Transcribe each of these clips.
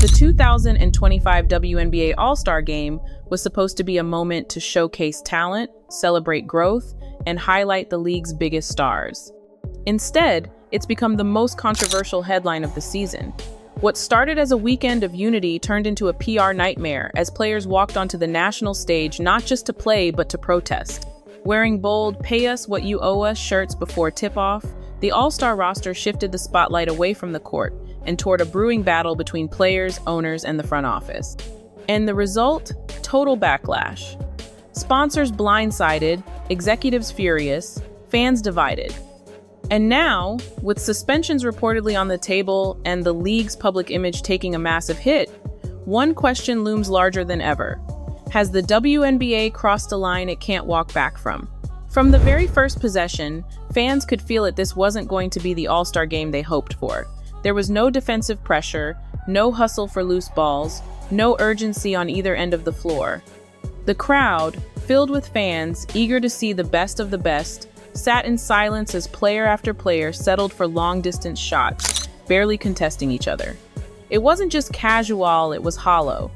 The 2025 WNBA All-Star Game was supposed to be a moment to showcase talent, celebrate growth, and highlight the league's biggest stars. Instead, it's become the most controversial headline of the season. What started as a weekend of unity turned into a PR nightmare as players walked onto the national stage not just to play but to protest. Wearing bold "Pay Us What You Owe Us" shirts before tip-off, the All-Star roster shifted the spotlight away from the court and toward a brewing battle between players, owners, and the front office. And the result? Total backlash. Sponsors blindsided, executives furious, fans divided. And now, with suspensions reportedly on the table and the league's public image taking a massive hit, one question looms larger than ever. Has the WNBA crossed a line it can't walk back from? From the very first possession, fans could feel it this wasn't going to be the All-Star game they hoped for. There was no defensive pressure, no hustle for loose balls, no urgency on either end of the floor. The crowd, filled with fans eager to see the best of the best, sat in silence as player after player settled for long-distance shots, barely contesting each other. It wasn't just casual, it was hollow.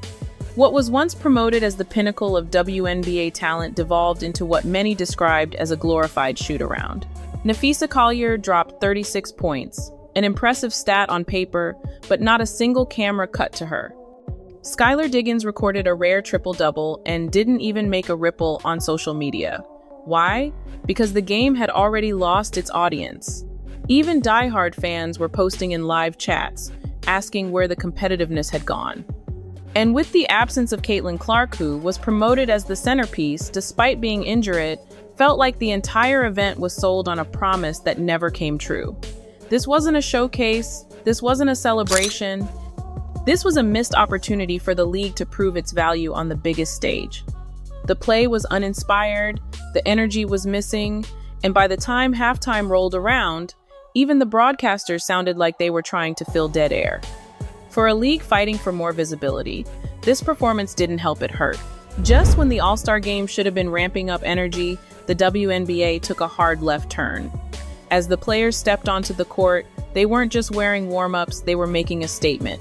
What was once promoted as the pinnacle of WNBA talent devolved into what many described as a glorified shoot-around. Napheesa Collier dropped 36 points, an impressive stat on paper, but not a single camera cut to her. Skylar Diggins recorded a rare triple-double and didn't even make a ripple on social media. Why? Because the game had already lost its audience. Even diehard fans were posting in live chats, asking where the competitiveness had gone. And with the absence of Caitlin Clark, who was promoted as the centerpiece despite being injured, felt like the entire event was sold on a promise that never came true. This wasn't a showcase, this wasn't a celebration. This was a missed opportunity for the league to prove its value on the biggest stage. The play was uninspired, the energy was missing, and by the time halftime rolled around, even the broadcasters sounded like they were trying to fill dead air. For a league fighting for more visibility, this performance didn't help it hurt. Just when the All-Star game should have been ramping up energy, the WNBA took a hard left turn. As the players stepped onto the court, they weren't just wearing warm-ups, they were making a statement.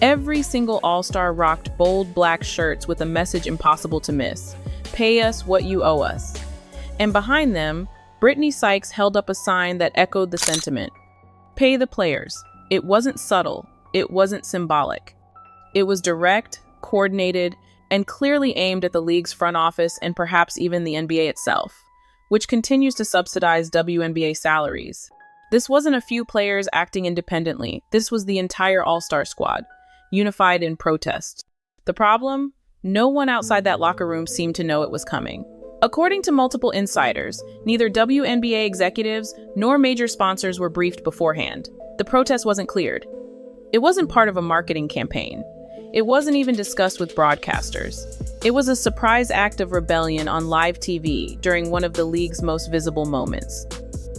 Every single All-Star rocked bold black shirts with a message impossible to miss. Pay us what you owe us. And behind them, Brittany Sykes held up a sign that echoed the sentiment. Pay the players. It wasn't subtle. It wasn't symbolic. It was direct, coordinated, and clearly aimed at the league's front office and perhaps even the NBA itself, which continues to subsidize WNBA salaries. This wasn't a few players acting independently. This was the entire All-Star squad, unified in protest. The problem? No one outside that locker room seemed to know it was coming. According to multiple insiders, neither WNBA executives nor major sponsors were briefed beforehand. The protest wasn't cleared. It wasn't part of a marketing campaign. It wasn't even discussed with broadcasters. It was a surprise act of rebellion on live TV during one of the league's most visible moments.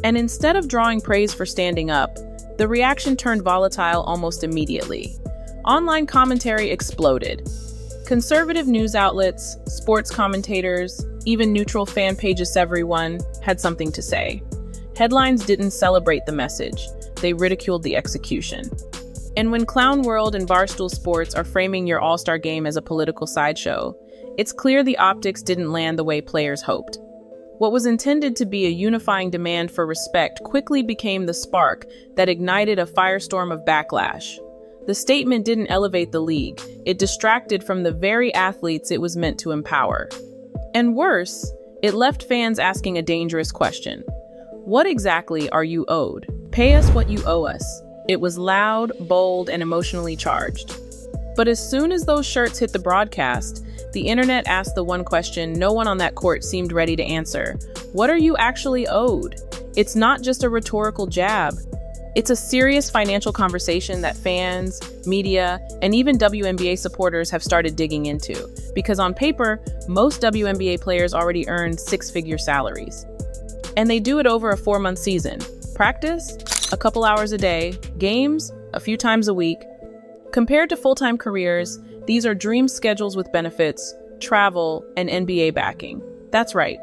And instead of drawing praise for standing up, the reaction turned volatile almost immediately. Online commentary exploded. Conservative news outlets, sports commentators, even neutral fan pages, everyone had something to say. Headlines didn't celebrate the message. They ridiculed the execution. And when Clown World and Barstool Sports are framing your All-Star game as a political sideshow, it's clear the optics didn't land the way players hoped. What was intended to be a unifying demand for respect quickly became the spark that ignited a firestorm of backlash. The statement didn't elevate the league. It distracted from the very athletes it was meant to empower. And worse, it left fans asking a dangerous question. What exactly are you owed? Pay us what you owe us. It was loud, bold, and emotionally charged. But as soon as those shirts hit the broadcast, the internet asked the one question no one on that court seemed ready to answer. What are you actually owed? It's not just a rhetorical jab. It's a serious financial conversation that fans, media, and even WNBA supporters have started digging into. Because on paper, most WNBA players already earn six-figure salaries. And they do it over a 4-month season. Practice? A couple hours a day. Games? A few times a week. Compared to full-time careers, these are dream schedules with benefits, travel, and NBA backing. That's right.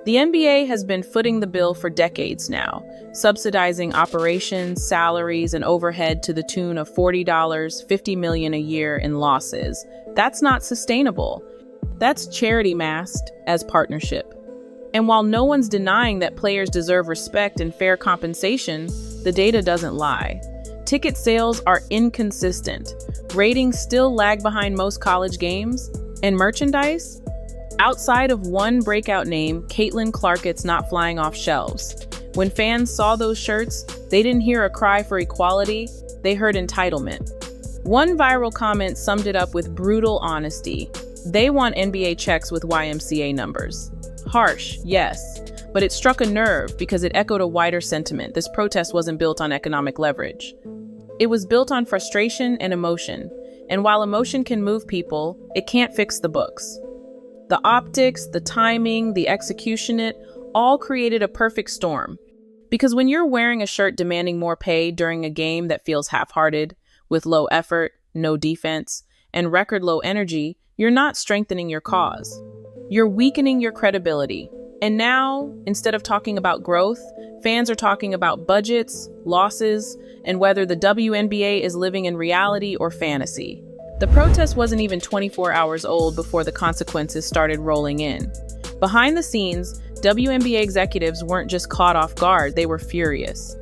The NBA has been footing the bill for decades now, subsidizing operations, salaries, and overhead to the tune of $40, $50 million a year in losses. That's not sustainable. That's charity masked as partnership. And while no one's denying that players deserve respect and fair compensation, the data doesn't lie. Ticket sales are inconsistent. Ratings still lag behind most college games. And merchandise? Outside of one breakout name, Caitlin Clarkett's not flying off shelves. When fans saw those shirts, they didn't hear a cry for equality, they heard entitlement. One viral comment summed it up with brutal honesty. They want NBA checks with YMCA numbers. Harsh, yes, but it struck a nerve because it echoed a wider sentiment. This protest wasn't built on economic leverage. It was built on frustration and emotion. And while emotion can move people, it can't fix the books. The optics, the timing, the execution, it all created a perfect storm. Because when you're wearing a shirt demanding more pay during a game that feels half-hearted, with low effort, no defense, and record low energy, you're not strengthening your cause. You're weakening your credibility. And now, instead of talking about growth, fans are talking about budgets, losses, and whether the WNBA is living in reality or fantasy. The protest wasn't even 24 hours old before the consequences started rolling in. Behind the scenes, WNBA executives weren't just caught off guard, they were furious.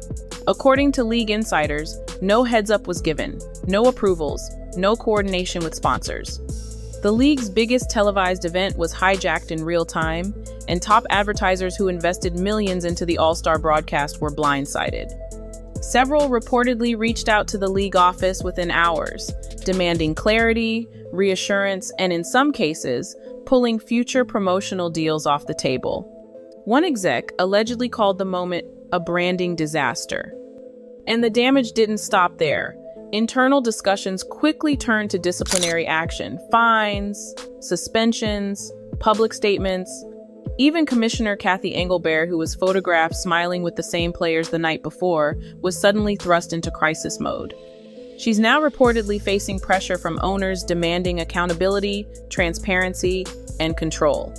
According to league insiders, no heads-up was given, no approvals, no coordination with sponsors. The league's biggest televised event was hijacked in real time, and top advertisers who invested millions into the All-Star broadcast were blindsided. Several reportedly reached out to the league office within hours, demanding clarity, reassurance, and in some cases, pulling future promotional deals off the table. One exec allegedly called the moment a branding disaster. And the damage didn't stop there. Internal discussions quickly turned to disciplinary action, fines, suspensions, public statements. Even Commissioner Kathy Engelbert, who was photographed smiling with the same players the night before, was suddenly thrust into crisis mode. She's now reportedly facing pressure from owners demanding accountability, transparency, and control.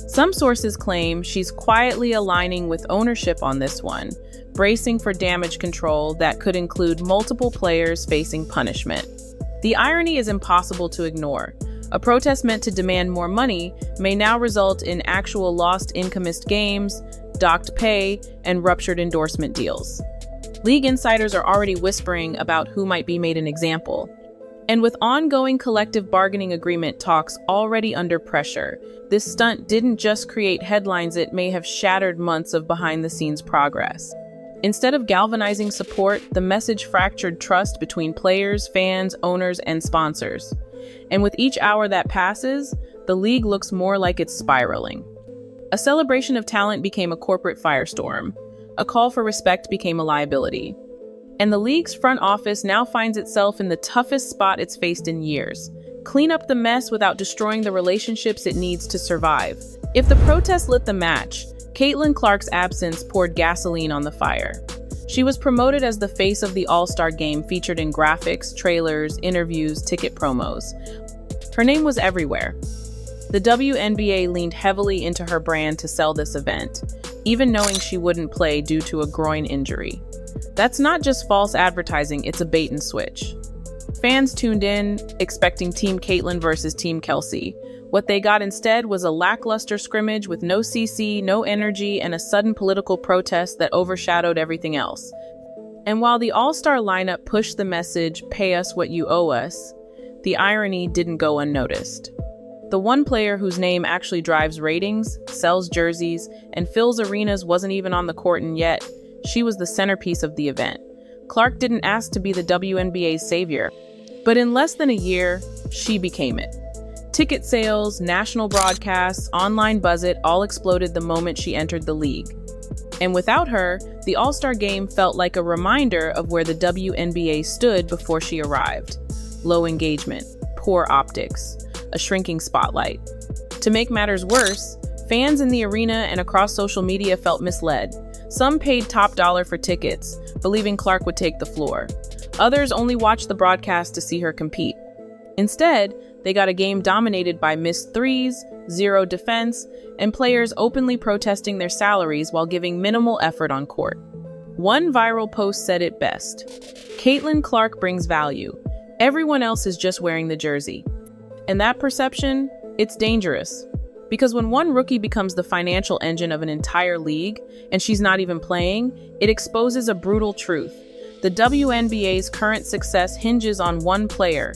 Some sources claim she's quietly aligning with ownership on this one, bracing for damage control that could include multiple players facing punishment. The irony is impossible to ignore. A protest meant to demand more money may now result in actual lost income-missed games, docked pay, and ruptured endorsement deals. League insiders are already whispering about who might be made an example. And with ongoing collective bargaining agreement talks already under pressure, this stunt didn't just create headlines, it may have shattered months of behind-the-scenes progress. Instead of galvanizing support, the message fractured trust between players, fans, owners, and sponsors. And with each hour that passes, the league looks more like it's spiraling. A celebration of talent became a corporate firestorm. A call for respect became a liability. And the league's front office now finds itself in the toughest spot it's faced in years. Clean up the mess without destroying the relationships it needs to survive. If the protest lit the match, Caitlin Clarke's absence poured gasoline on the fire. She was promoted as the face of the All-Star game, featured in graphics, trailers, interviews, ticket promos. Her name was everywhere. The WNBA leaned heavily into her brand to sell this event, even knowing she wouldn't play due to a groin injury. That's not just false advertising, it's a bait and switch. Fans tuned in, expecting Team Caitlin versus Team Kelsey. What they got instead was a lackluster scrimmage with no CC, no energy, and a sudden political protest that overshadowed everything else. And while the All-Star lineup pushed the message, "Pay us what you owe us," the irony didn't go unnoticed. The one player whose name actually drives ratings, sells jerseys, and fills arenas wasn't even on the court, and yet she was the centerpiece of the event. Clarke didn't ask to be the WNBA's savior, but in less than a year, she became it. Ticket sales, national broadcasts, online buzz-it all exploded the moment she entered the league. And without her, the All-Star game felt like a reminder of where the WNBA stood before she arrived. Low engagement, poor optics, a shrinking spotlight. To make matters worse, fans in the arena and across social media felt misled. Some paid top dollar for tickets, believing Clarke would take the floor. Others only watched the broadcast to see her compete. Instead, they got a game dominated by missed threes, zero defense, and players openly protesting their salaries while giving minimal effort on court. One viral post said it best: "Caitlin Clark brings value. Everyone else is just wearing the jersey." And that perception, it's dangerous. Because when one rookie becomes the financial engine of an entire league, and she's not even playing, it exposes a brutal truth. The WNBA's current success hinges on one player.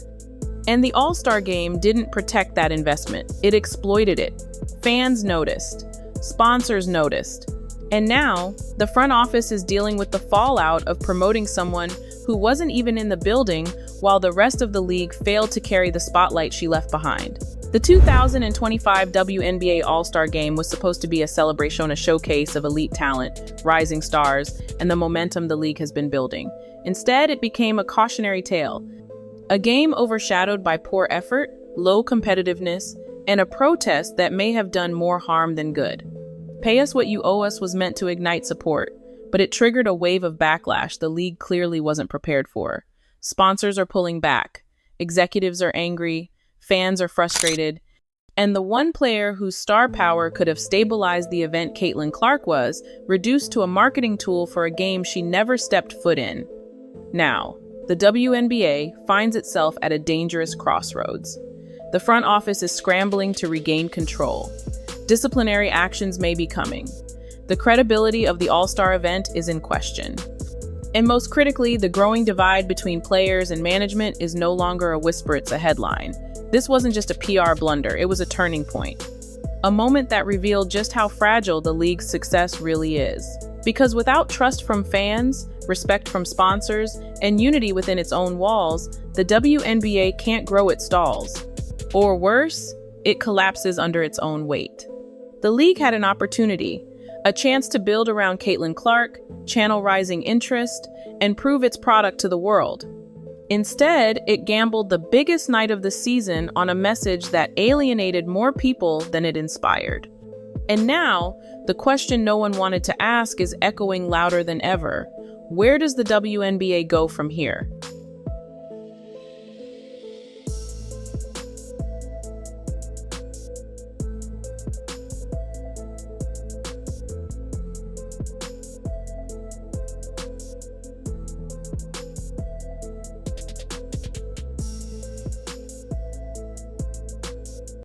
And the All-Star game didn't protect that investment. It exploited it. Fans noticed. Sponsors noticed. And now, the front office is dealing with the fallout of promoting someone who wasn't even in the building while the rest of the league failed to carry the spotlight she left behind. The 2025 WNBA All-Star Game was supposed to be a celebration, a showcase of elite talent, rising stars, and the momentum the league has been building. Instead, it became a cautionary tale. A game overshadowed by poor effort, low competitiveness, and a protest that may have done more harm than good. "Pay us what you owe us" was meant to ignite support, but it triggered a wave of backlash the league clearly wasn't prepared for. Sponsors are pulling back, executives are angry, fans are frustrated, and the one player whose star power could have stabilized the event, Caitlin Clark, was reduced to a marketing tool for a game she never stepped foot in. Now, the WNBA finds itself at a dangerous crossroads. The front office is scrambling to regain control. Disciplinary actions may be coming. The credibility of the All-Star event is in question. And most critically, the growing divide between players and management is no longer a whisper, it's a headline. This wasn't just a PR blunder, it was a turning point. A moment that revealed just how fragile the league's success really is. Because without trust from fans, respect from sponsors, and unity within its own walls, the WNBA can't grow, it stalls. Or worse, it collapses under its own weight. The league had an opportunity, a chance to build around Caitlin Clark, channel rising interest, and prove its product to the world. Instead, it gambled the biggest night of the season on a message that alienated more people than it inspired. And now, the question no one wanted to ask is echoing louder than ever. Where does the WNBA go from here?